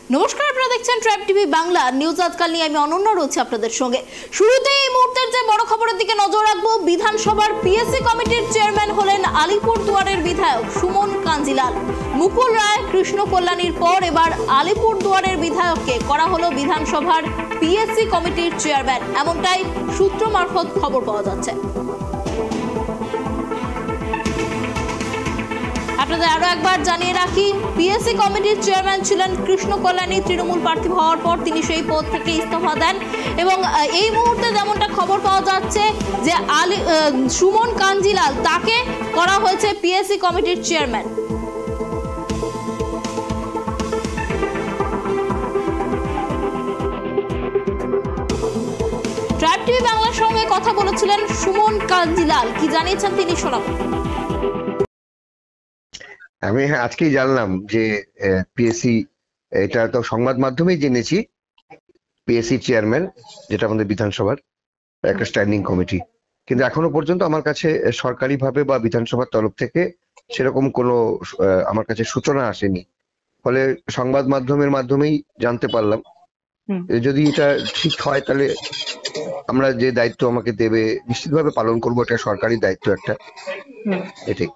নমস্কার, আপনারা দেখছেন ট্রাইব টিভি বাংলা নিউজ। আজকাল নিয়ে আমি অনন্য রয়েছে আপনাদের সঙ্গে। শুরুতে এই মুহূর্তের যে বড় খবরের দিকে নজর রাখবো। বিধানসভার পিএসসি কমিটির চেয়ারম্যান হলেন আলিপুরদুয়ারের বিধায়ক সুমন কাঞ্জিলাল। মুকুল রায়, কৃষ্ণ কল্যাণীর পর এবার আলিপুরদুয়ারের বিধায়ককে করা হলো বিধানসভার পিএসসি কমিটির চেয়ারম্যান, এমনটাই সূত্র মারফত খবর পাওয়া যাচ্ছে। আপনাদের আরো একবার জানিয়ে রাখি, পিএসসি কমিটির চেয়ারম্যান ছিলেন কৃষ্ণ কল্যাণী। তৃণমূল প্রার্থী হওয়ার পর তিনি সেই পদ থেকে ইস্তফা দেন এবং এই মুহূর্তে যেমনটা খবর পাওয়া যাচ্ছে যে সুমন কাঞ্জিলাল তাকে করা হয়েছে পিএসসি কমিটির চেয়ারম্যান। ট্রাইব টিভি বাংলার সঙ্গে কথা বলেছিলেন সুমন কাঞ্জিলাল, কি জানিয়েছেন তিনি শোনাবো। আমি আজকেই জানলাম যে পিএসসি, এটা তো সংবাদ মাধ্যমেই জেনেছি, পিএসসি চেয়ারম্যান যেটা আমাদের বিধানসভার একটা স্ট্যান্ডিং কমিটি, কিন্তু এখনো পর্যন্ত আমার কাছে সরকারিভাবে বা বিধানসভার তরফ থেকে সেরকম কোনো আমার কাছে সূচনা আসেনি। ফলে সংবাদ মাধ্যমের মাধ্যমেই জানতে পারলাম। যদি এটা ঠিক হয় তাহলে আমরা যে দায়িত্ব আমাকে দেবে নিশ্চিতভাবে পালন করবো, এটা সরকারি দায়িত্ব একটা, এটাই।